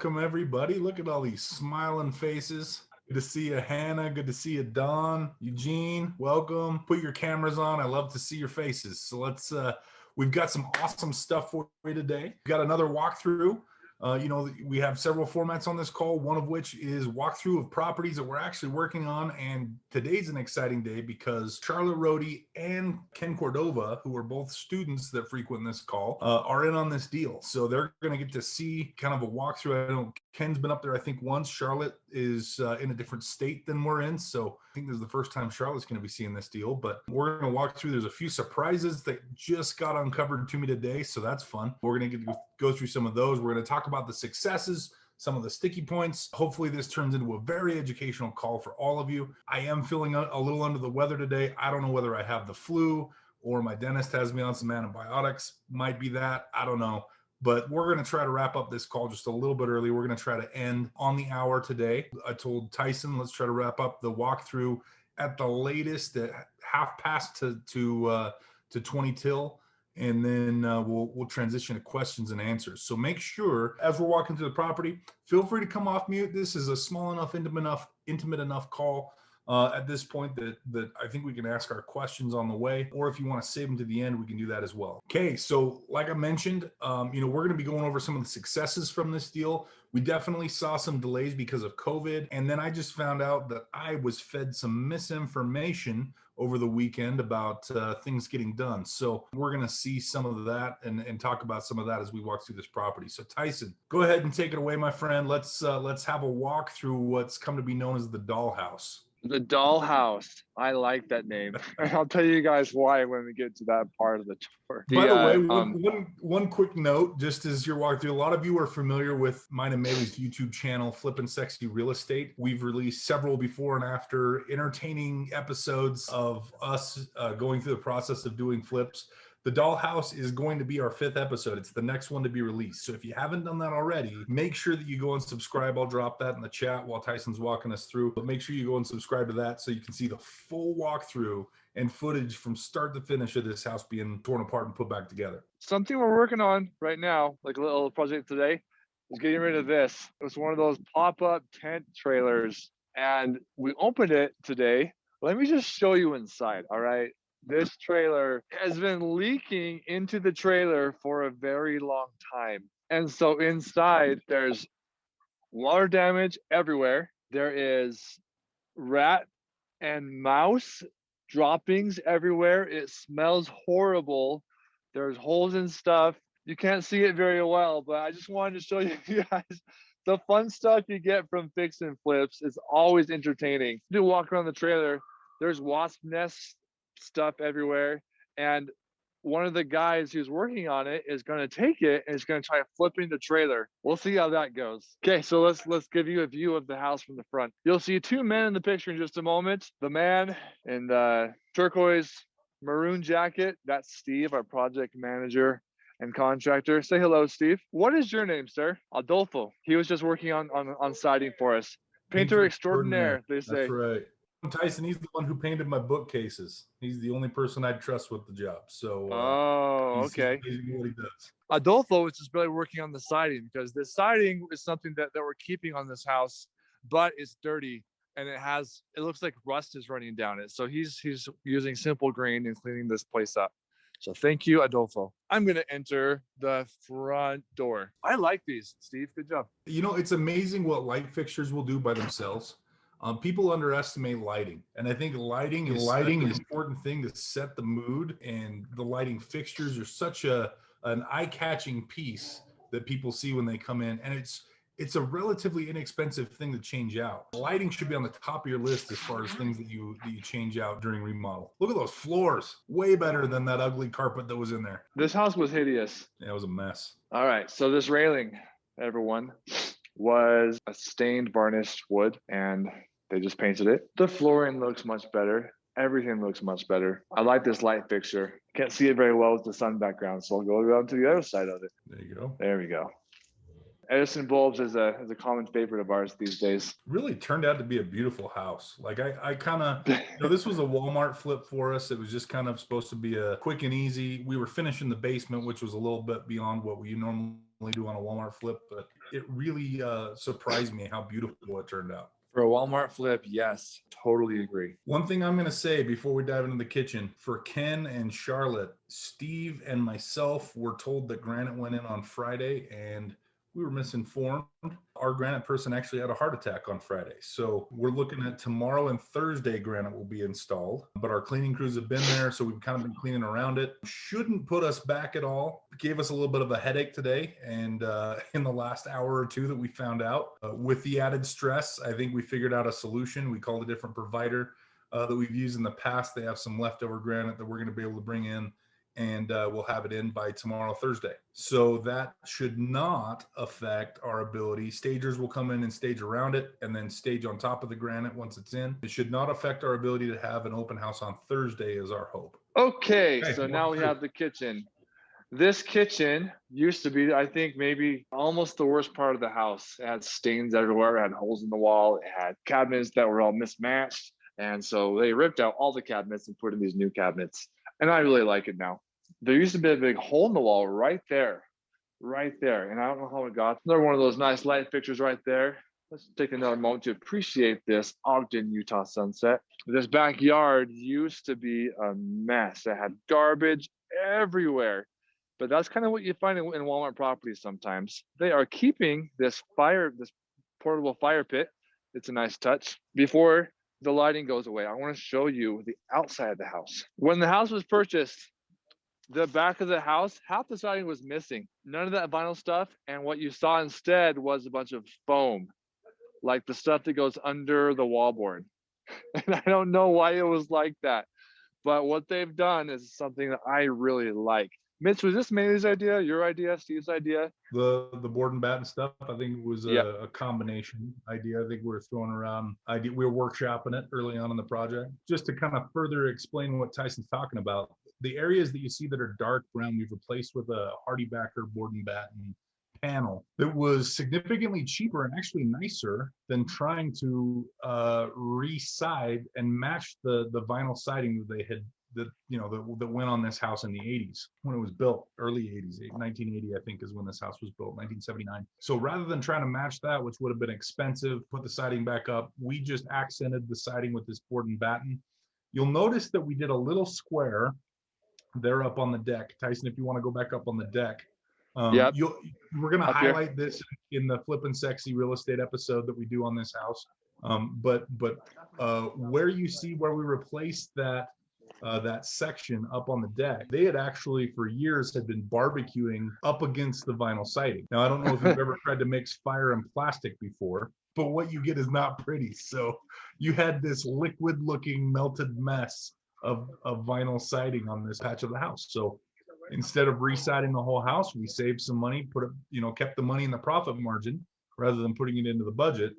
Welcome, everybody. Look at all these smiling faces. Good to see you, Hannah. Good to see you, Dawn. Eugene, welcome. Put your cameras on. I love to see your faces. So we've got some awesome stuff for you today. We've got another walkthrough. We have several formats on this call, one of which is walkthrough of properties that we're actually working on. And today's an exciting day because Charlotte Rohde and Ken Cordova, who are both students that frequent this call, are in on this deal. So they're going to get to see kind of a walkthrough. I know Ken's been up there, I think, once. Charlotte is in a different state than we're in. So I think this is the first time Charlotte's going to be seeing this deal. But we're going to walk through. There's a few surprises that just got uncovered to me today. So that's fun. We're going to get to go through some of those. We're going to talk about the successes, some of the sticky points. Hopefully this turns into a very educational call for all of you. I am feeling a little under the weather today. I don't know whether I have the flu or my dentist has me on some antibiotics. Might be that. I don't know. But we're going to try to wrap up this call just a little bit early. We're going to try to end on the hour today. I told Tyson, let's try to wrap up the walkthrough at the latest at 1/2 to 20 till. And then we'll transition to questions and answers. So make sure, as we're walking through the property, feel free to come off mute. This is a small enough, intimate enough call at this point that I think we can ask our questions on the way. Or if you want to save them to the end, we can do that as well. Okay, so like I mentioned, we're going to be going over some of the successes from this deal. We definitely saw some delays because of COVID. And then I just found out that I was fed some misinformation over the weekend about things getting done. So we're going to see some of that and talk about some of that as we walk through this property. So Tyson, go ahead and take it away, my friend. Let's have a walk through what's come to be known as the dollhouse. The dollhouse. I like that name. And I'll tell you guys why when we get to that part of the tour. By the way, one quick note, just as you're walking through, a lot of you are familiar with mine and Maylee's YouTube channel, Flippin' Sexy Real Estate. We've released several before and after entertaining episodes of us going through the process of doing flips. The dollhouse is going to be our 5th episode. It's the next one to be released. So if you haven't done that already, make sure that you go and subscribe. I'll drop that in the chat while Tyson's walking us through. But make sure you go and subscribe to that so you can see the full walkthrough and footage from start to finish of this house being torn apart and put back together. Something we're working on right now, like a little project today, is getting rid of this. It was one of those pop-up tent trailers, and we opened it today. Let me just show you inside, all right? This trailer has been leaking into the trailer for a very long time. And so inside, there's water damage everywhere. There is rat and mouse droppings everywhere. It smells horrible. There's holes and stuff. You can't see it very well, but I just wanted to show you guys the fun stuff you get from fix and flips. Is always entertaining. You walk around the trailer, there's wasp nests stuff everywhere, and one of the guys who's working on it is going to take it and is going to try flipping the trailer. We'll see how that goes. Okay, so let's give you a view of the house from the front. You'll see 2 men in the picture in just a moment. The man in the turquoise maroon jacket, that's Steve, our project manager and contractor. Say hello, Steve. What is your name, sir? Adolfo. He was just working on siding for us. Painter extraordinaire, they say. That's right. Tyson, he's the one who painted my bookcases. He's the only person I'd trust with the job. So, okay. He's amazing what he does. Adolfo is just really working on the siding, because the siding is something that we're keeping on this house, but it's dirty and it looks like rust is running down it. So he's using simple grain and cleaning this place up. So thank you, Adolfo. I'm going to enter the front door. I like these, Steve. Good job. It's amazing what light fixtures will do by themselves. People underestimate lighting, and I think lighting is an important thing to set the mood, and the lighting fixtures are such an eye-catching piece that people see when they come in, and it's a relatively inexpensive thing to change out. Lighting should be on the top of your list as far as things that you change out during remodel. Look at those floors, way better than that ugly carpet that was in there. This house was hideous. Yeah, it was a mess. All right, so this railing, everyone, was a stained varnished wood, and they just painted it. The flooring looks much better. Everything looks much better. I like this light fixture. Can't see it very well with the sun background, so I'll go around to the other side of it. There you go. There we go. Edison bulbs is a common favorite of ours these days. Really turned out to be a beautiful house. Like I kind of, this was a Walmart flip for us. It was just kind of supposed to be a quick and easy. We were finishing the basement, which was a little bit beyond what we normally do on a Walmart flip, but it really surprised me how beautiful it turned out. For a Walmart flip, yes, totally agree. One thing I'm going to say before we dive into the kitchen, for Ken and Charlotte, Steve and myself were told that granite went in on Friday, and we were misinformed. Our granite person actually had a heart attack on Friday. So we're looking at tomorrow and Thursday granite will be installed, but our cleaning crews have been there. So we've kind of been cleaning around it. Shouldn't put us back at all. Gave us a little bit of a headache today. And in the last hour or two that we found out, with the added stress, I think we figured out a solution. We called a different provider that we've used in the past. They have some leftover granite that we're going to be able to bring in, and we'll have it in by tomorrow, Thursday. So that should not affect our ability. Stagers will come in and stage around it and then stage on top of the granite once it's in. It should not affect our ability to have an open house on Thursday is our hope. Okay, so now we have the kitchen. This kitchen used to be, I think, maybe almost the worst part of the house. It had stains everywhere. It had holes in the wall. It had cabinets that were all mismatched. And so they ripped out all the cabinets and put in these new cabinets. And I really like it now. There used to be a big hole in the wall right there. And I don't know how it got. Another one of those nice light fixtures right there. Let's take another moment to appreciate this Ogden, Utah sunset. This backyard used to be a mess. It had garbage everywhere. But that's kind of what you find in Walmart properties sometimes. They are keeping this portable fire pit. It's a nice touch. Before the lighting goes away, I want to show you the outside of the house. When the house was purchased, the back of the house, half the siding was missing. None of that vinyl stuff. And what you saw instead was a bunch of foam, like the stuff that goes under the wallboard. And I don't know why it was like that. But what they've done is something that I really like. Mitch, was this May's idea, your idea, Steve's idea? The board and batten stuff, I think it was a combination idea. I think we were throwing around idea. We were workshopping it early on in the project. Just to kind of further explain what Tyson's talking about, the areas that you see that are dark brown, we've replaced with a Hardy Backer board and batten panel that was significantly cheaper and actually nicer than trying to re-side and match the vinyl siding that they had that went on this house in the 80s when it was built, early 80s. 1980 I think is when this house was built, 1979. So rather than trying to match that, which would have been expensive, put the siding back up, we just accented the siding with this board and batten. You'll notice that we did a little square there up on the deck. Tyson, if you want to go back up on the deck, we're going to highlight this in the Flippin' Sexy real estate episode that we do on this house. But where you see where we replaced that section up on the deck, they had actually for years had been barbecuing up against the vinyl siding. Now, I don't know if you've ever tried to mix fire and plastic before, but what you get is not pretty. So you had this liquid looking melted mess of vinyl siding on this patch of the house. So instead of residing the whole house, we saved some money, kept the money in the profit margin rather than putting it into the budget.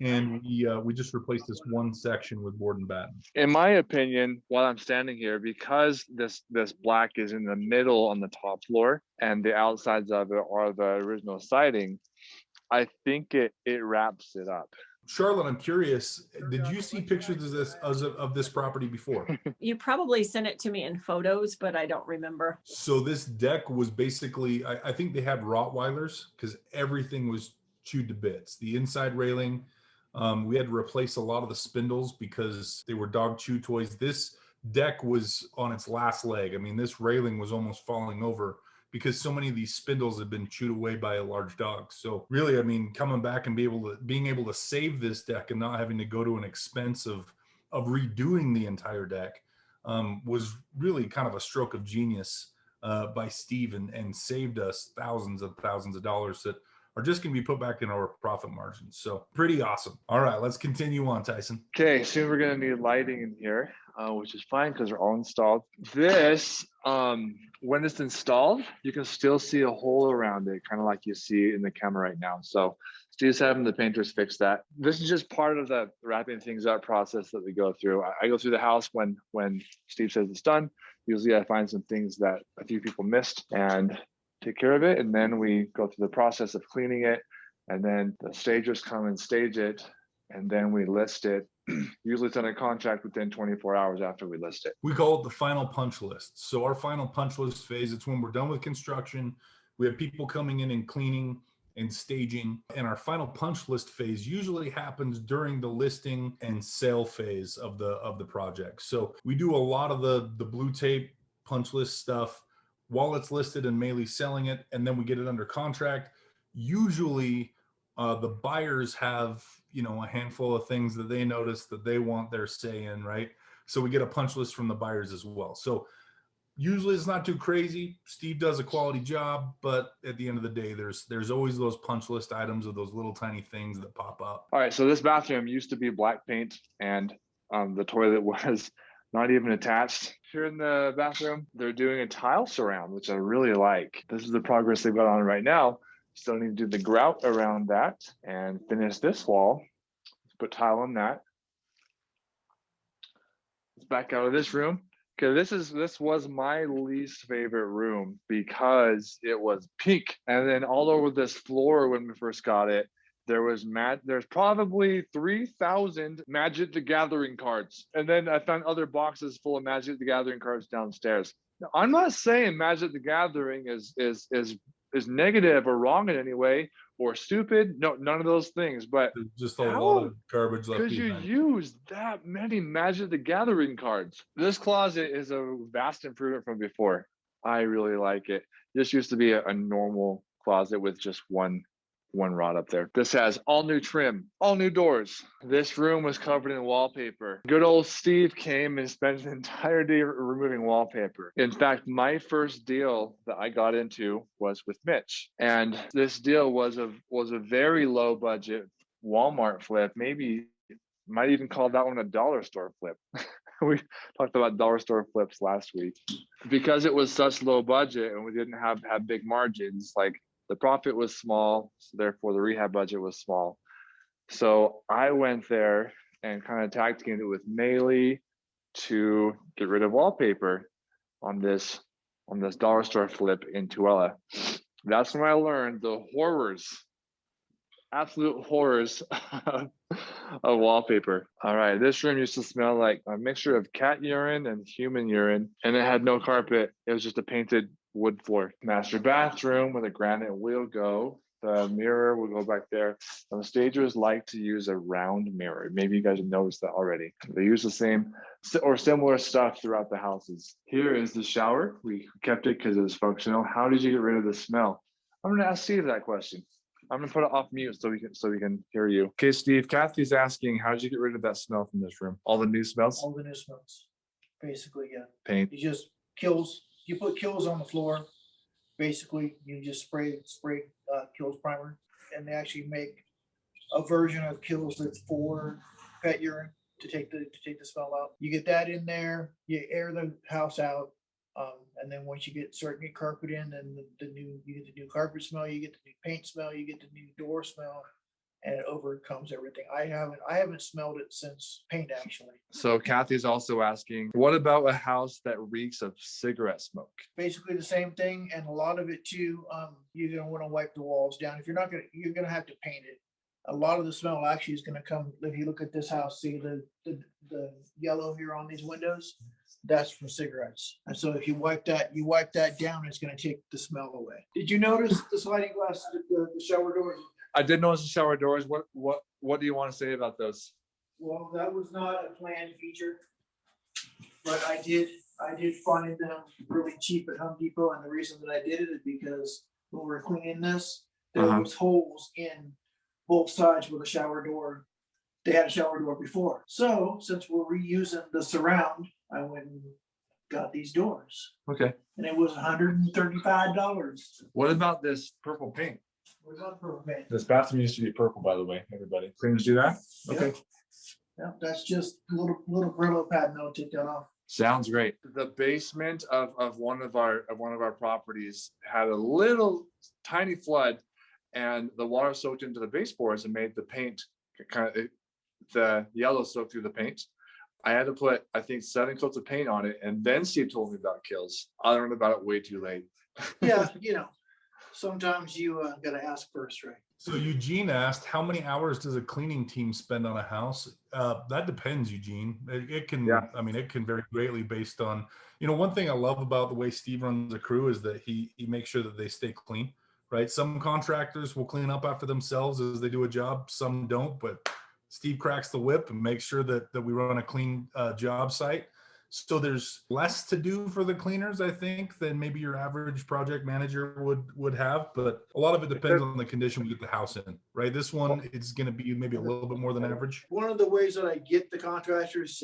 And we just replaced this one section with board and batten. In my opinion, while I'm standing here, because this black is in the middle on the top floor and the outsides of it are the original siding, I think it wraps it up. Charlotte, I'm curious, did you see pictures of this property before? You probably sent it to me in photos, but I don't remember. So this deck was basically, I think they had Rottweilers because everything was chewed to bits. The inside railing, we had to replace a lot of the spindles because they were dog chew toys. This deck was on its last leg. I mean, this railing was almost falling over because so many of these spindles had been chewed away by a large dog. So really, I mean, coming back and being able to save this deck and not having to go to an expense of redoing the entire deck was really kind of a stroke of genius by Steve and saved us thousands of dollars that are just going to be put back in our profit margins. So pretty awesome. All right, let's continue on, Tyson. Okay, soon we're going to need lighting in here, which is fine because they're all installed. This, when it's installed, you can still see a hole around it, kind of like you see in the camera right now. So Steve's having the painters fix that. This is just part of the wrapping things up process that we go through. I go through the house when Steve says it's done. Usually I find some things that a few people missed and take care of it, and then we go through the process of cleaning it, and then the stagers come and stage it, and then we list it. Usually it's under contract within 24 hours after we list it. We call it the final punch list. So our final punch list phase, it's when we're done with construction, We have people coming in and cleaning and staging. And our final punch list phase usually happens during the listing and sale phase of the project. So we do a lot of the blue tape punch list stuff while it's listed and Maylee's selling it, and then we get it under contract. Usually the buyers have, you know, a handful of things that they notice that they want their say in, right? So we get a punch list from the buyers as well. So usually it's not too crazy. Steve does a quality job, but at the end of the day, there's always those punch list items of those little tiny things that pop up. All right, so this bathroom used to be black paint, and the toilet was not even attached. Here in the bathroom, they're doing a tile surround, which I really like. This is the progress they've got on right now. Still need to do the grout around that and finish this wall. Let's put tile on that. Let's back out of this room. Okay, this was my least favorite room because it was pink, and then all over this floor when we first got it, there's probably 3,000 Magic the Gathering cards, and then I found other boxes full of Magic the Gathering cards downstairs. Now, I'm not saying Magic the Gathering is negative or wrong in any way or stupid. No, none of those things. But there's just a lot of garbage left behind. Because you use that many Magic the Gathering cards. This closet is a vast improvement from before. I really like it. This used to be a normal closet with just one rod up there. This has all new trim, all new doors. This room was covered in wallpaper. Good old Steve came and spent an entire day removing wallpaper. In fact, my first deal that I got into was with Mitch, and this deal was a very low budget Walmart flip. Maybe might even call that one a dollar store flip. We talked about dollar store flips last week. Because it was such low budget and we didn't have big margins, like the profit was small, so therefore the rehab budget was small. So I went there and kind of tag teamed it with Maylee to get rid of wallpaper on this dollar store flip in Tooele. That's when I learned the horrors, absolute horrors of wallpaper. All right, this room used to smell like a mixture of cat urine and human urine, and it had no carpet. It was just a painted wood floor. Master bathroom with a granite wheel go. The mirror will go back there. And the stagers like to use a round mirror. Maybe you guys have noticed that already. They use the same or similar stuff throughout the houses. Here is the shower. We kept it because it was functional. How did you get rid of the smell? I'm gonna ask Steve that question. I'm gonna put it off mute so we can hear you. Okay, Steve, Kathy's asking, how did you get rid of that smell from this room? All the new smells? All the new smells. Basically, yeah. Paint. You just kills. You put kills on the floor. Basically, you just spray kills primer, and they actually make a version of kills that's for pet urine to take the smell out. You get that in there. You air the house out, and then once you start getting carpet in, then you get the new carpet smell. You get the new paint smell. You get the new door smell. And it overcomes everything. I haven't smelled it since paint, actually. So Kathy's also asking, what about a house that reeks of cigarette smoke? Basically the same thing, and a lot of it too. You're gonna want to wipe the walls down. If you're not gonna, you're gonna have to paint it. A lot of the smell actually is gonna come. If you look at this house, see the yellow here on these windows. That's from cigarettes. And so if you wipe that down, it's gonna take the smell away. Did you notice the sliding glass, the shower doors? I did notice the shower doors. What do you want to say about those? Well, that was not a planned feature, but I did find them really cheap at Home Depot, and the reason that I did it is because when we were cleaning this, there was holes in both sides with a shower door. They had a shower door before, so since we're reusing the surround, I went and got these doors. Okay. And it was $135. What about this purple paint? We're on purple paint. This bathroom used to be purple, by the way, everybody. Cleaners do that? Okay. Yeah, that's just a little Brillo pad, no, take that off. Sounds great. The basement of one of our properties had a little tiny flood, and the water soaked into the baseboards and made the paint the yellow soak through the paint. I had to put, I think, 7 coats of paint on it, and then Steve told me about kills. I learned about it way too late. Yeah, sometimes you gotta ask first, right? So Eugene asked, how many hours does a cleaning team spend on a house? That depends, Eugene. It can, Yeah. I mean, it can vary greatly based on, one thing I love about the way Steve runs a crew is that he makes sure that they stay clean, right? Some contractors will clean up after themselves as they do a job. Some don't, but Steve cracks the whip and makes sure that we run a clean job site. So there's less to do for the cleaners, I think, than maybe your average project manager would have. But a lot of it depends on the condition we get the house in, right? This one is going to be maybe a little bit more than average. One of the ways that I get the contractors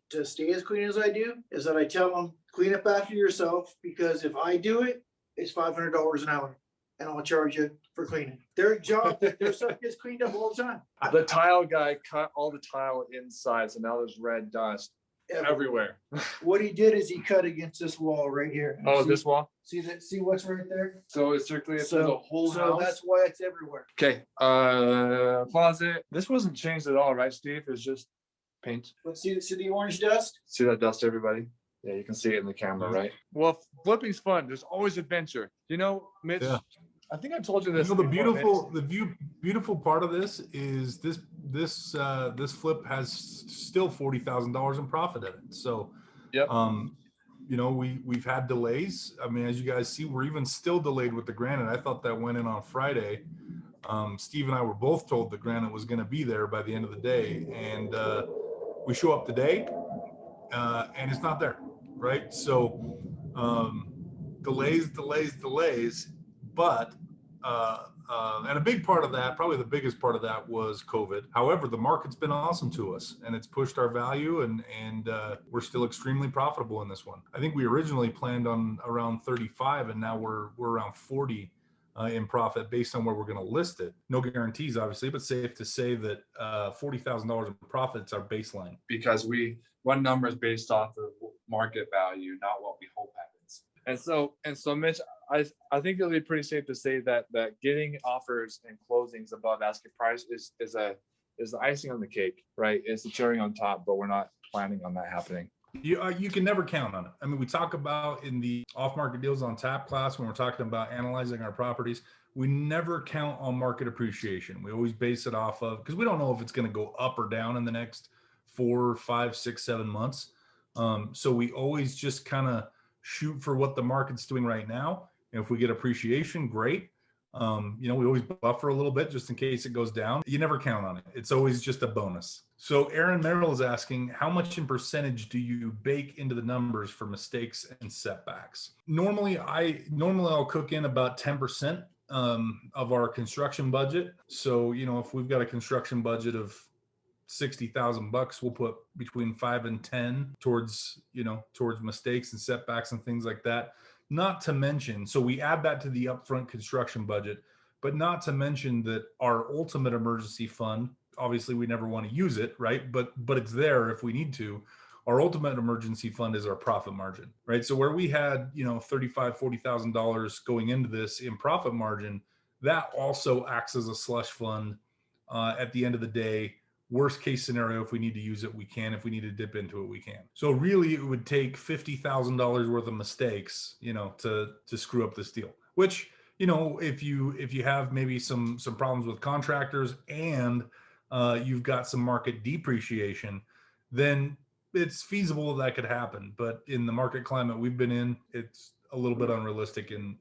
to stay as clean as I do is that I tell them, clean up after yourself, because if I do it, it's $500 an hour. And I'll charge you for cleaning. Their job, their stuff gets cleaned up all the time. The tile guy cut all the tile inside, so now there's red dust everywhere. What he did is he cut against this wall right here. Oh, See- this wall? See that? See what's right there? So it's circulated through the whole So house? that's why it's everywhere. Okay, closet. This wasn't changed at all, right, Steve? It's just paint. But see the orange dust? See that dust, everybody? Yeah, you can see it in the camera, right? Well, flipping's fun. There's always adventure. You know, Mitch, Yeah. I think I told you this. The before, beautiful part of this is this flip has still $40,000 in profit in it. So, Yep. We've had delays. I mean, as you guys see, we're even still delayed with the granite. I thought that went in on Friday. Steve and I were both told the granite was going to be there by the end of the day, and we show up today, and it's not there, right? So delays, but and a big part of that, probably the biggest part of that, was COVID. However, the market's been awesome to us, and it's pushed our value, and we're still extremely profitable in this one. I think we originally planned on around 35, and now we're around 40 in profit based on where we're going to list it. No guarantees, obviously, but safe to say that $40,000 in profit is our baseline. because one number is based off of market value, not what we hope happens. And so Mitch, I think it'll be pretty safe to say that getting offers and closings above asking price is the icing on the cake, right? It's the cherry on top, but we're not planning on that happening. You can never count on it. I mean, we talk about in the off-market deals on tap class when we're talking about analyzing our properties, we never count on market appreciation. We always base it off of, because we don't know if it's going to go up or down in the next 4, 5, 6, 7 months. So we always just kind of shoot for what the market's doing right now. And if we get appreciation, great. We always buffer a little bit just in case it goes down. You never count on it. It's always just a bonus. So Aaron Merrill is asking, how much in percentage do you bake into the numbers for mistakes and setbacks? Normally I'll cook in about 10% of our construction budget. So, if we've got a construction budget of $60,000, we'll put between 5 and 10 towards mistakes and setbacks and things like that. Not to mention, so we add that to the upfront construction budget, but not to mention that our ultimate emergency fund, obviously we never want to use it, right? But it's there if we need to. Our ultimate emergency fund is our profit margin, right? So where we had, $35,000, $40,000 going into this in profit margin, that also acts as a slush fund at the end of the day. Worst case scenario, if we need to use it, we can. If we need to dip into it, we can. So really, it would take $50,000 worth of mistakes, to screw up this deal. Which, if you have maybe some problems with contractors and you've got some market depreciation, then it's feasible that could happen. But in the market climate we've been in, it's a little bit unrealistic in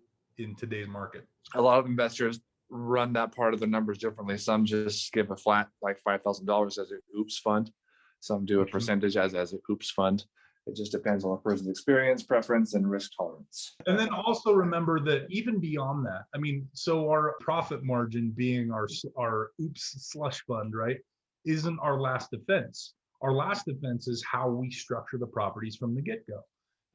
today's market. A lot of investors run that part of the numbers differently. Some just give a flat like $5,000 as an oops fund. Some do a percentage as an oops fund. It just depends on the person's experience, preference, and risk tolerance. And then also remember that even beyond that, so our profit margin being our oops slush fund, right, isn't our last defense. Our last defense is how we structure the properties from the get-go.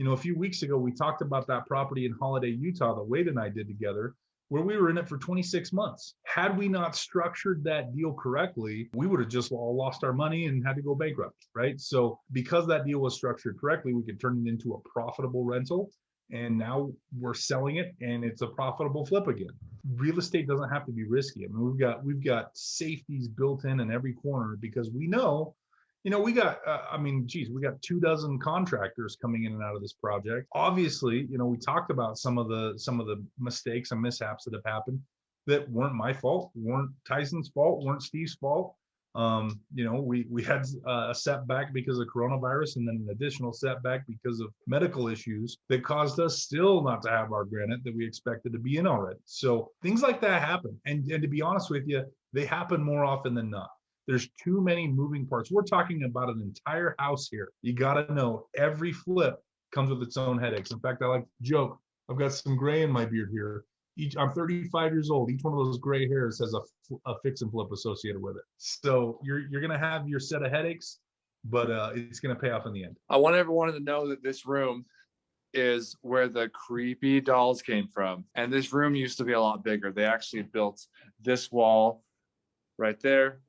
A few weeks ago, we talked about that property in Holiday, Utah, that Wade and I did together, where we were in it for 26 months. Had we not structured that deal correctly, we would have just all lost our money and had to go bankrupt, right? So because that deal was structured correctly, we could turn it into a profitable rental. And now we're selling it and it's a profitable flip again. Real estate doesn't have to be risky. We've got safeties built in every corner, because we know, we got, we got 24 contractors coming in and out of this project. Obviously, we talked about some of the mistakes and mishaps that have happened. that weren't my fault, weren't Tyson's fault, weren't Steve's fault. We had a setback because of coronavirus, and then an additional setback because of medical issues that caused us still not to have our granite that we expected to be in already. So things like that happen. And to be honest with you, they happen more often than not. There's too many moving parts. We're talking about an entire house here. You got to know every flip comes with its own headaches. In fact, I like to joke, I've got some gray in my beard here. I'm 35 years old. Each one of those gray hairs has a fix and flip associated with it. So you're going to have your set of headaches, but it's going to pay off in the end. I want everyone to know that this room is where the creepy dolls came from. And this room used to be a lot bigger. They actually built this wall right there.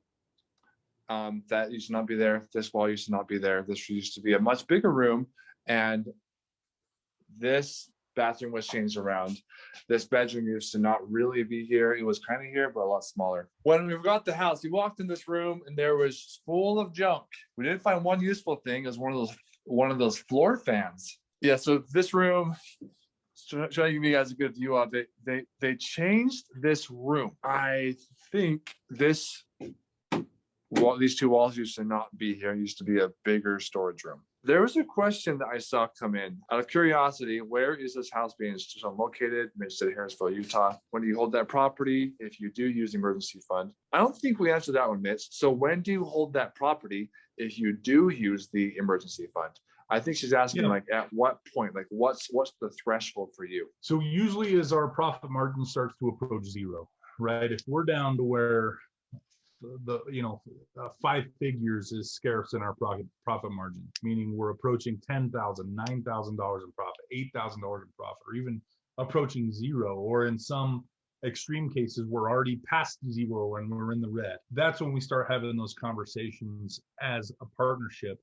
That used to not be there. This wall used to not be there. This used to be a much bigger room. And this bathroom was changed around. This bedroom used to not really be here. It was kind of here, but a lot smaller. When we got the house, we walked in this room and there was full of junk. We didn't find one useful thing as one of those floor fans. Yeah, so this room, trying to give you guys a good view of it. They changed this room. I think this wall, these two walls used to not be here. It used to be a bigger storage room. There was a question that I saw come in out of curiosity. Where is this house being located? Mitch said Harrisville, Utah. When do you hold that property? If you do use the emergency fund, I don't think we answered that one, Mitch. So when do you hold that property if you do use the emergency fund? I think she's asking, like, at what point, like, what's the threshold for you? So usually as our profit margin starts to approach zero, right? If we're down to where the 5 figures is scarce in our profit margin, meaning we're approaching $10,000, $9,000 in profit, $8,000 in profit, or even approaching zero, or in some extreme cases we're already past zero and we're in the red. That's when we start having those conversations as a partnership.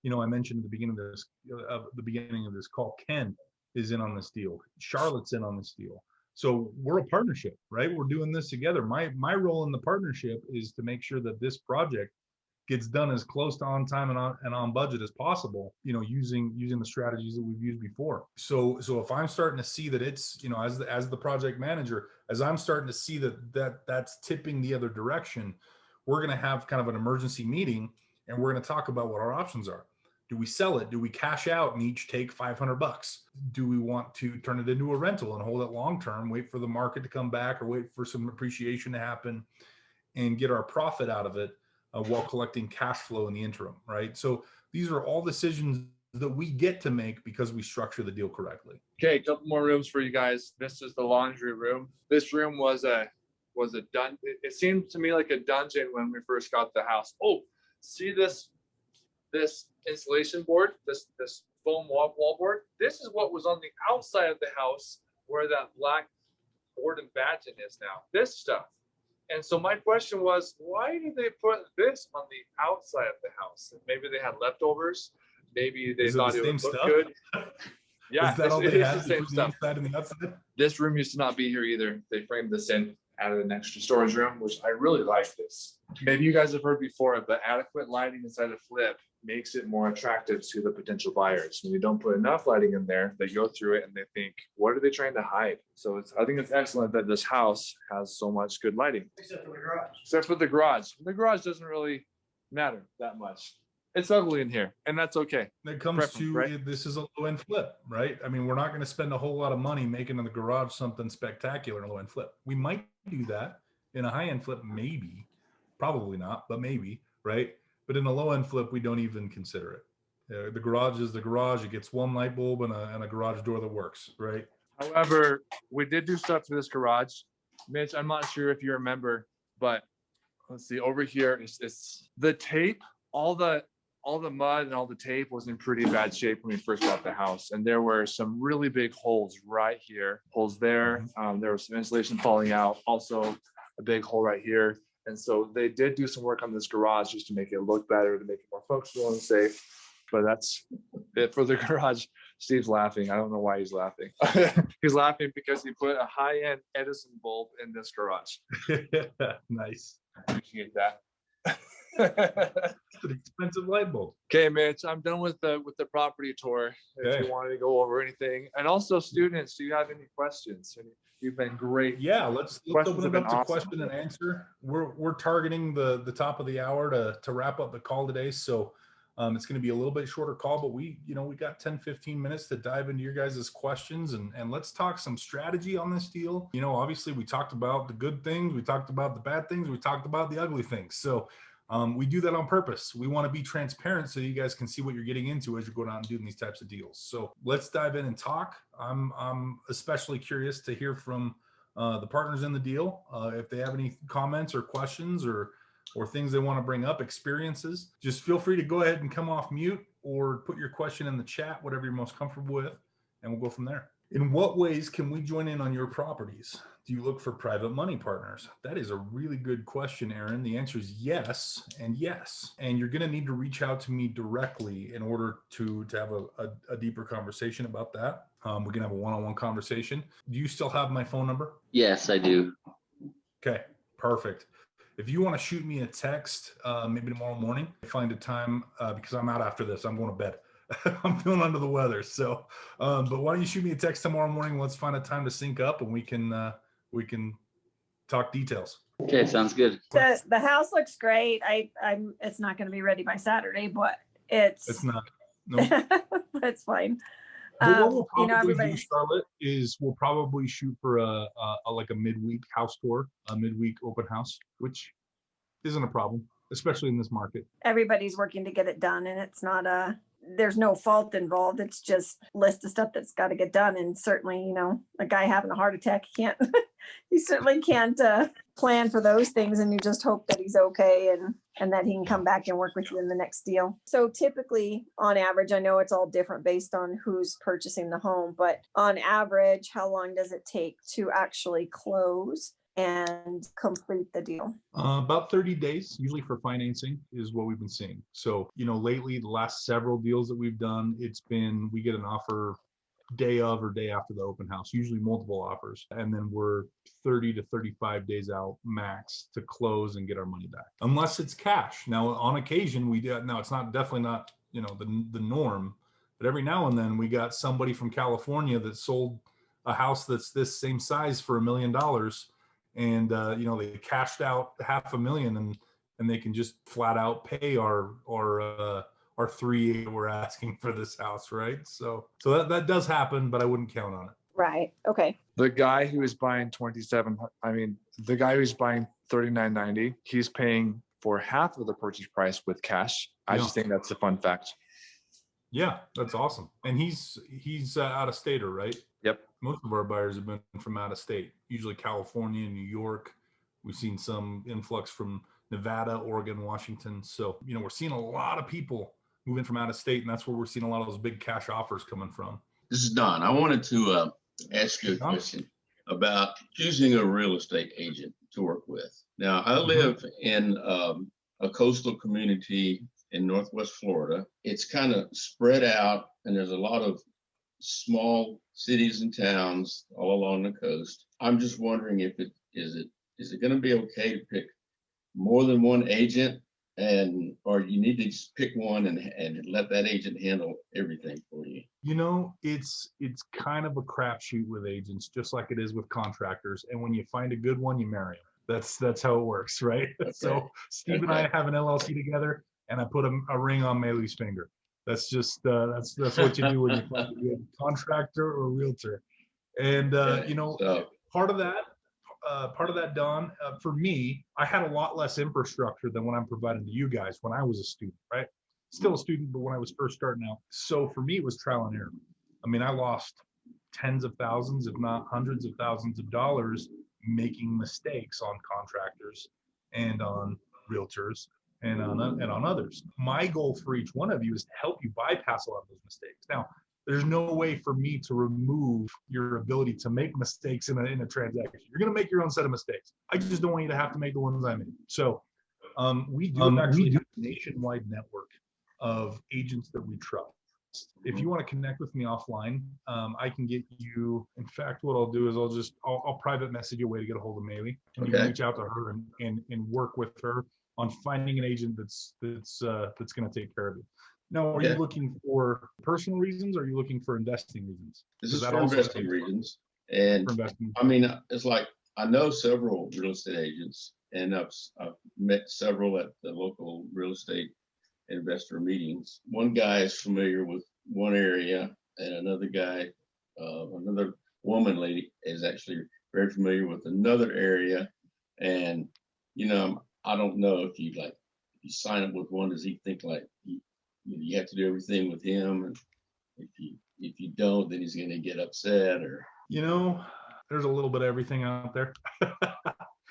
I mentioned at the beginning of this call, Ken is in on this deal, Charlotte's in on this deal. So we're a partnership, right? We're doing this together. My role in the partnership is to make sure that this project gets done as close to on time and on budget as possible, using the strategies that we've used before. So if I'm starting to see that it's, as the project manager, as I'm starting to see that's tipping the other direction, we're going to have kind of an emergency meeting and we're going to talk about what our options are. Do we sell it? Do we cash out and each take $500? Do we want to turn it into a rental and hold it long term, wait for the market to come back, or wait for some appreciation to happen and get our profit out of it while collecting cash flow in the interim, right? So these are all decisions that we get to make because we structure the deal correctly. Okay, a couple more rooms for you guys. This is the laundry room. This room was a dungeon. It seemed to me like a dungeon when we first got the house. Oh, see this insulation board, this foam wall board. This is what was on the outside of the house where that black board and batten is now. This stuff. And so my question was, why did they put this on the outside of the house? Maybe they had leftovers. Maybe they thought it would look good. Yeah, it is the same stuff. The inside and the outside? This room used to not be here either. They framed this in, added an extra storage room, which I really like this. Maybe you guys have heard before, but adequate lighting inside a flip makes it more attractive to the potential buyers. When you don't put enough lighting in there, they go through it and they think, what are they trying to hide? So I think it's excellent that this house has so much good lighting. Except for the garage. Except for the garage. The garage doesn't really matter that much. It's ugly in here, and that's okay. When it comes to, right? This is a low-end flip, right? I mean, we're not going to spend a whole lot of money making in the garage something spectacular in a low-end flip. We might do that in a high-end flip, maybe. Probably not, but maybe, right? But in a low-end flip, we don't even consider it. The garage is the garage. It gets one light bulb and a garage door that works, right? However, we did do stuff to this garage. Mitch, I'm not sure if you remember, but let's see, over here, it's the tape, all the mud and all the tape was in pretty bad shape when we first bought the house. And there were some really big holes right here, holes there. There was some insulation falling out, also a big hole right here. And so they did do some work on this garage just to make it look better, to make it more functional and safe. But that's it for the garage. Steve's laughing. I don't know why he's laughing. He's laughing because he put a high-end Edison bulb in this garage. Nice. Appreciate that. It's an expensive light bulb. Okay, Mitch, I'm done with the property tour. If you wanted to go over anything, and also students, do you have any questions? You've been great. Yeah, let's Questions open have it been up to awesome. question and answer. We're targeting the top of the hour to wrap up the call today. So it's going to be a little bit shorter call, but we got 10-15 minutes to dive into your guys' questions and let's talk some strategy on this deal. Obviously we talked about the good things, we talked about the bad things, we talked about the ugly things. So we do that on purpose. We want to be transparent so you guys can see what you're getting into as you're going out and doing these types of deals. So let's dive in and talk. I'm especially curious to hear from the partners in the deal. If they have any comments or questions or things they want to bring up, experiences, just feel free to go ahead and come off mute or put your question in the chat, whatever you're most comfortable with, and we'll go from there. In what ways can we join in on your properties? Do you look for private money partners? That is a really good question, Aaron. The answer is yes and yes. And you're going to need to reach out to me directly in order to have a deeper conversation about that. We can have a one-on-one conversation. Do you still have my phone number? Yes, I do. Okay, perfect. If you want to shoot me a text, maybe tomorrow morning, find a time because I'm out after this. I'm going to bed. I'm feeling under the weather. So, but why don't you shoot me a text tomorrow morning? Let's find a time to sync up and we can talk details. Okay, sounds good. The house looks great. I'm it's not going to be ready by Saturday, but it's not. No. it's fine. But what we'll probably do, everybody's Charlotte, is we'll probably shoot for a like a midweek house tour, a midweek open house, which isn't a problem, especially in this market. everybody's working to get it done, and it's not there's no fault involved. It's just list of stuff that's got to get done. And certainly, a guy having a heart attack, he certainly can't plan for those things. And you just hope that he's okay and that he can come back and work with you in the next deal. So typically, on average, I know it's all different based on who's purchasing the home, but on average, how long does it take to actually close and complete the deal? About 30 days, usually for financing, is what we've been seeing. So, lately, the last several deals that we've done, it's been, we get an offer day of or day after the open house, usually multiple offers. And then we're 30 to 35 days out max to close and get our money back, unless it's cash. Now, on occasion, we do. Now, it's definitely not, the norm, but every now and then we got somebody from California that sold a house that's this same size for $1 million. And they cashed out $500,000 and they can just flat out pay our 3 we're asking for this house, right? So that does happen, but I wouldn't count on it. Right. Okay. The guy who is buying the guy who's buying $39.90, he's paying for half of the purchase price with cash. I just think that's a fun fact. Yeah, that's awesome. And he's out of stater, right? Yep. Most of our buyers have been from out of state, usually California, New York. We've seen some influx from Nevada, Oregon, Washington. So, we're seeing a lot of people moving from out of state, and that's where we're seeing a lot of those big cash offers coming from. This is Don. I wanted to ask you a question about choosing a real estate agent to work with. Now, I live in a coastal community in Northwest Florida. It's kind of spread out, and there's a lot of small cities and towns all along the coast. I'm just wondering if is it going to be okay to pick more than one agent, or you need to just pick one and let that agent handle everything for you? It's kind of a crapshoot with agents, just like it is with contractors. And when you find a good one, you marry them. That's how it works, right? Okay. So Steve and I have an LLC together, and I put a ring on Maylee's finger. That's just that's what you do when you find a good contractor or realtor. And part of that, Don, for me, I had a lot less infrastructure than what I'm providing to you guys when I was a student, right? Still a student, but when I was first starting out. So for me, it was trial and error. I mean, I lost tens of thousands, if not hundreds of thousands of dollars making mistakes on contractors and on realtors and on others. My goal for each one of you is to help you bypass a lot of those mistakes. Now, there's no way for me to remove your ability to make mistakes in a transaction. You're going to make your own set of mistakes. I just don't want you to have to make the ones I made. So we do actually have a nationwide network of agents that we trust. If you want to connect with me offline, I can get you. In fact, what I'll do is I'll private message you a way to get a hold of Maylee, and you can reach out to her and work with her on finding an agent that's going to take care of you. Now, are you looking for personal reasons, or are you looking for investing reasons? This is for investing reasons. And For investment. I mean, it's like, I know several real estate agents, and I've met several at the local real estate investor meetings. One guy is familiar with one area, and another guy, another lady is actually very familiar with another area. And, you know, I don't know if you sign up with one, does he think like you have to do everything with him? And if you don't, then he's going to get upset, or, You know, there's a little bit of everything out there.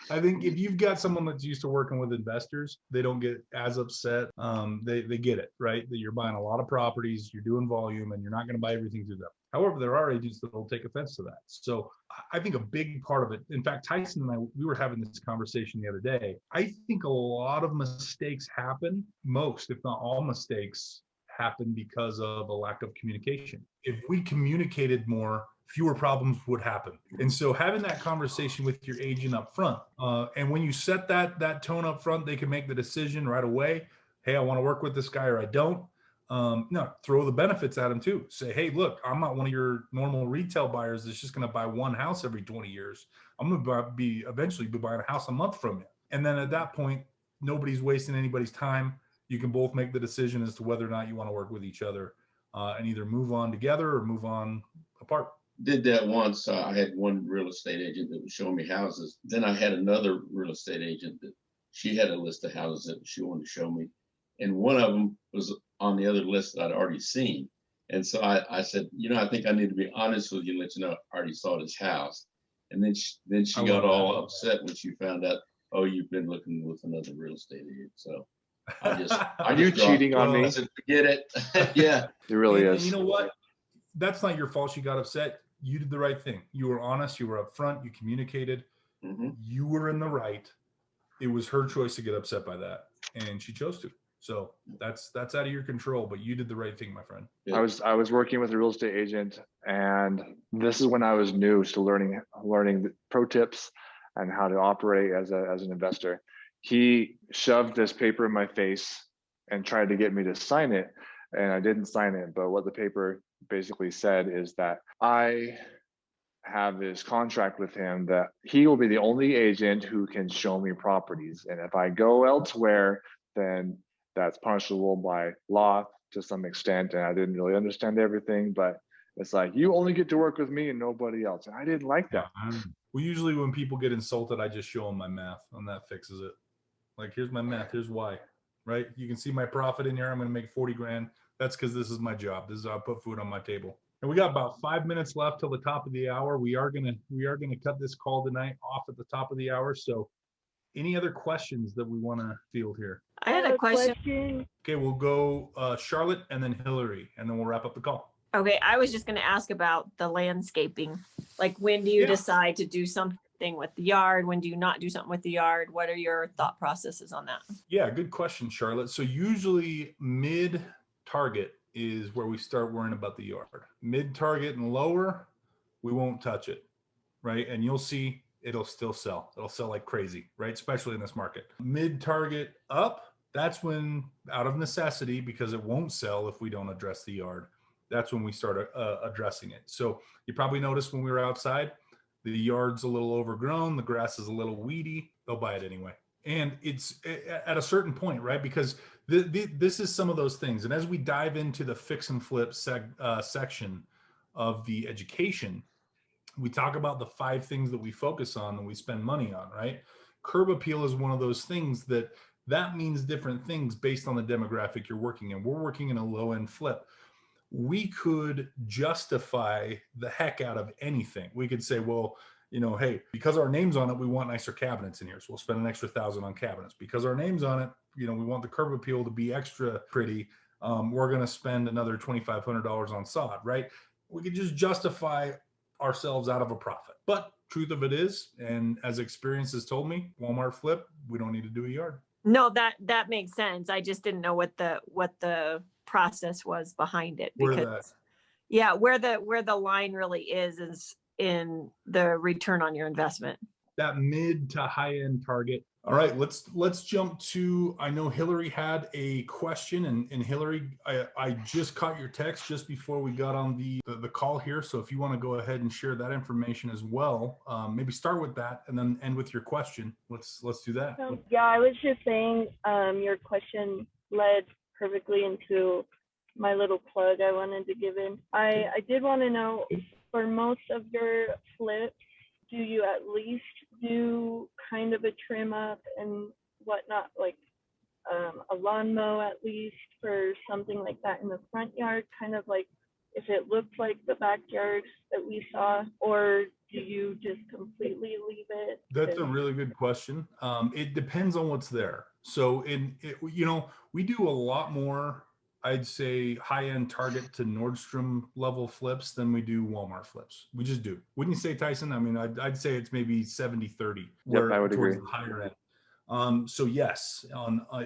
I think if you've got someone that's used to working with investors, they don't get as upset. They get it, right? That you're buying a lot of properties, you're doing volume, and you're not going to buy everything through them. However, there are agents that will take offense to that. So I think a big part of it, in fact, Tyson and I, we were having this conversation the other day. I think a lot of mistakes happen, most, if not all mistakes happen because of a lack of communication. If we communicated more, fewer problems would happen. And so having that conversation with your agent up front, and when you set that tone up front, they can make the decision right away. Hey, I want to work with this guy, or I don't. No, throw the benefits at them too. Say, hey, look, I'm not one of your normal retail buyers that's just going to buy one house every 20 years. I'm going to eventually be buying a house a month from you. And then at that point, nobody's wasting anybody's time. You can both make the decision as to whether or not you want to work with each other, and either move on together or move on apart. Did that once. I had one real estate agent that was showing me houses. Then I had another real estate agent that she had a list of houses that she wanted to show me. And one of them was on the other list that I'd already seen. And so I said, you know, I think I need to be honest with you and let you know I already saw this house. And then she got all upset when she found out, oh, you've been looking with another real estate agent. So Are you cheating on me? I said, forget it. Yeah. It really And is. you know what? That's not your fault. She got upset. You did the right thing. You were honest. You were upfront. You communicated. Mm-hmm. You were in the right. It was her choice to get upset by that, and she chose to. So that's out of your control. But you did the right thing, my friend. I was working with a real estate agent, and this is when I was new to learning the pro tips and how to operate as an investor. He shoved this paper in my face and tried to get me to sign it, and I didn't sign it. But what the paper basically said is that I have this contract with him that he will be the only agent who can show me properties, and if I go elsewhere, then that's punishable by law to some extent. And I didn't really understand everything, but it's like, you only get to work with me and nobody else. And I didn't like that. Well, usually when people get insulted, I just show them my math, and that fixes it. Like, here's my math. Here's why, right? You can see my profit in here. I'm going to make 40 grand. That's because this is my job. This is how I put food on my table. And we got about 5 minutes left till the top of the hour. We are gonna cut this call tonight off at the top of the hour. So any other questions that we want to field here? I had a question. Okay, we'll go Charlotte and then Hillary, and then we'll wrap up the call. Okay, I was just going to ask about the landscaping. Like, when do you decide to do something with the yard? When do you not do something with the yard? What are your thought processes on that? Yeah, good question, Charlotte. So usually mid-target is where we start worrying about the yard. Mid-target and lower, we won't touch it, right? And you'll see it'll still sell. It'll sell like crazy, right? Especially in this market. Mid-target up, that's when, out of necessity, because it won't sell if we don't address the yard, that's when we start addressing it. So you probably noticed when we were outside, the yard's a little overgrown, the grass is a little weedy, they'll buy it anyway. And it's at a certain point, right? Because this is some of those things. And as we dive into the fix and flip section of the education, we talk about the 5 things that we focus on and we spend money on, right? Curb appeal is one of those things that means different things based on the demographic you're working in. We're working in a low end flip. We could justify the heck out of anything. We could say, well, you know, hey, because our name's on it, we want nicer cabinets in here. So we'll spend an extra $1,000 on cabinets. Because our name's on it, you know, we want the curb appeal to be extra pretty. We're going to spend another $2,500 on sod, right? We could just justify ourselves out of a profit. But truth of it is, and as experience has told me, Walmart flip, we don't need to do a yard. No, that makes sense. I just didn't know what the process was behind it, because where the line really is in the return on your investment. That mid to high end target, All right, let's jump to, I know Hillary had a question, and Hillary, I just caught your text just before we got on the call here. So if you want to go ahead and share that information as well, maybe start with that and then end with your question. Let's do that. Yeah, I was just saying, your question led perfectly into my little plug I wanted to give in. I did want to know, for most of your flips, do you at least do kind of a trim up and whatnot, like a lawn mow at least, for something like that in the front yard, kind of like if it looked like the backyard that we saw, or do you just completely leave it? That's a really good question. It depends on what's there. So we do a lot more, I'd say, high-end Target to Nordstrom level flips than we do Walmart flips. We just do. Wouldn't you say, Tyson? I mean, I'd say it's maybe 70-30. Yep, I would agree. The higher end. So yes,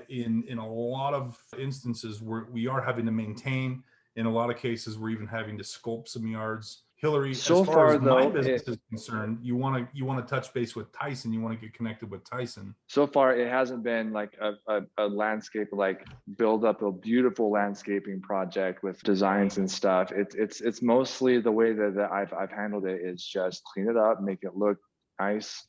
in a lot of instances we are having to maintain. In a lot of cases, we're even having to sculpt some yards. Hillary, So as far far, as my though, business is concerned, you want to touch base with Tyson. You want to get connected with Tyson. So far, it hasn't been like a landscape, like build up a beautiful landscaping project with designs and stuff. It's mostly the way that I've handled it is just clean it up, make it look nice.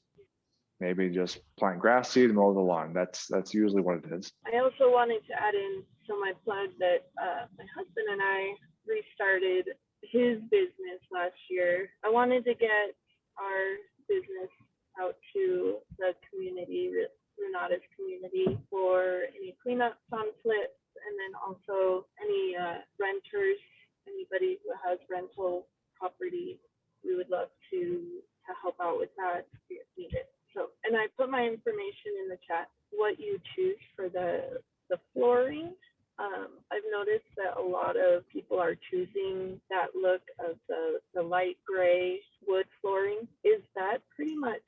Maybe just plant grass seed and mow the lawn. That's usually what it is. I also wanted to add in, so my plug, that my husband and I restarted his business last year. I wanted to get our business out to the community, Renata's community, for any cleanups on flips, and then also any renters, anybody who has rental property. We would love to help out with that if needed. So, and I put my information in the chat. What you choose for the flooring, I've noticed that a lot of people are choosing that look of the light gray wood flooring. Is that pretty much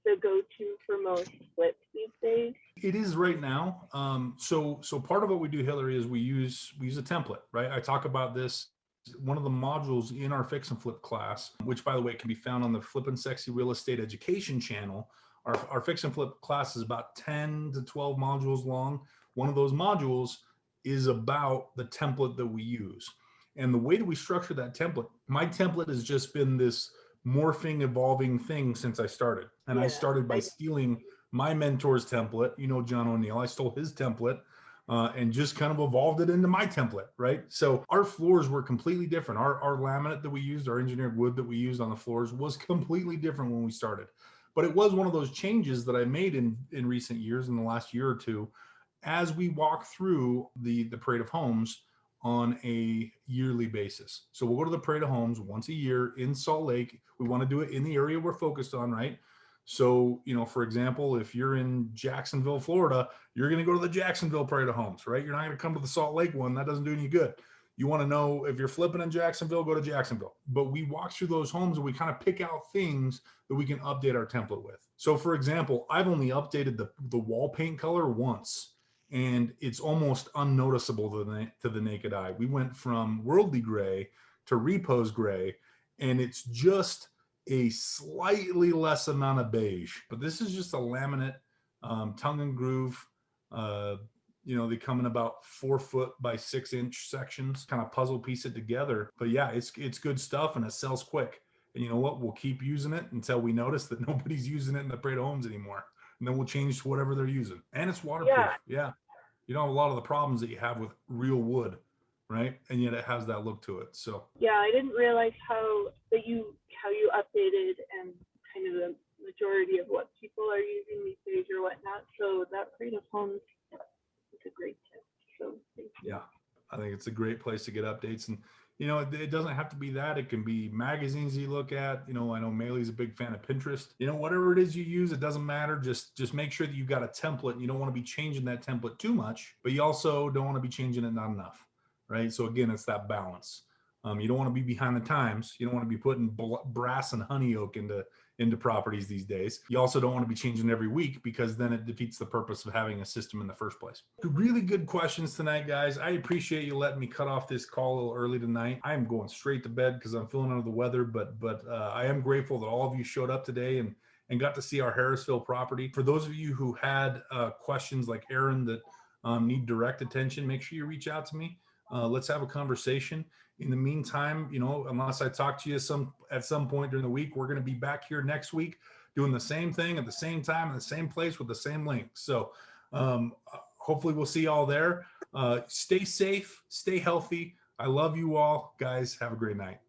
the go-to for most flips these days? It is right now. So part of what we do, Hillary, is we use a template, right? I talk about this. One of the modules in our fix and flip class, which by the way can be found on the Flippin' Sexy Real Estate Education channel. Our fix and flip class is about 10 to 12 modules long. One of those modules is about the template that we use. And the way that we structure that template, my template has just been this morphing, evolving thing since I started. And I started by stealing my mentor's template, John O'Neill. I stole his template. And just kind of evolved it into my template, right? So our floors were completely different. Our laminate that we used, our engineered wood that we used on the floors was completely different when we started. But it was one of those changes that I made in recent years, in the last year or two, as we walk through the Parade of Homes on a yearly basis. So we'll go to the Parade of Homes once a year in Salt Lake. We want to do it in the area we're focused on, right? So, for example, if you're in Jacksonville, Florida, you're going to go to the Jacksonville Parade of Homes, right? You're not going to come to the Salt Lake one. That doesn't do any good. You want to know if you're flipping in Jacksonville, go to Jacksonville. But we walk through those homes and we kind of pick out things that we can update our template with. So, for example, I've only updated the wall paint color once, and it's almost unnoticeable to the naked eye. We went from worldly gray to repose gray, and it's just a slightly less amount of beige. But this is just a laminate, tongue and groove. They come in about 4 foot by 6 inch sections, kind of puzzle piece it together. But yeah, it's good stuff, and it sells quick. And you know what? We'll keep using it until we notice that nobody's using it in the Parade of Homes anymore. And then we'll change to whatever they're using. And it's waterproof. Yeah. You don't have a lot of the problems that you have with real wood, right? And yet it has that look to it. So yeah, I didn't realize how you updated and kind of the majority of what people are using these days or whatnot. So that Parade of Homes is a great tip. So thank you. Yeah, I think it's a great place to get updates. And it doesn't have to be that. It can be magazines you look at. I know Maylee's a big fan of Pinterest. Whatever it is you use, it doesn't matter. Just make sure that you've got a template. You don't want to be changing that template too much, but you also don't want to be changing it not enough, right? So again, it's that balance. You don't want to be behind the times. You don't want to be putting brass and honey oak into properties these days. You also don't want to be changing every week, because then it defeats the purpose of having a system in the first place. Really good questions tonight, guys. I appreciate you letting me cut off this call a little early tonight. I am going straight to bed because I'm feeling under the weather, but I am grateful that all of you showed up today and got to see our Harrisville property. For those of you who had questions like Aaron that need direct attention, make sure you reach out to me. Let's have a conversation. In the meantime, you know, unless I talk to you at some point during the week, we're going to be back here next week doing the same thing at the same time in the same place with the same link. So hopefully we'll see y'all there. Stay safe, stay healthy. I love you all, guys. Have a great night.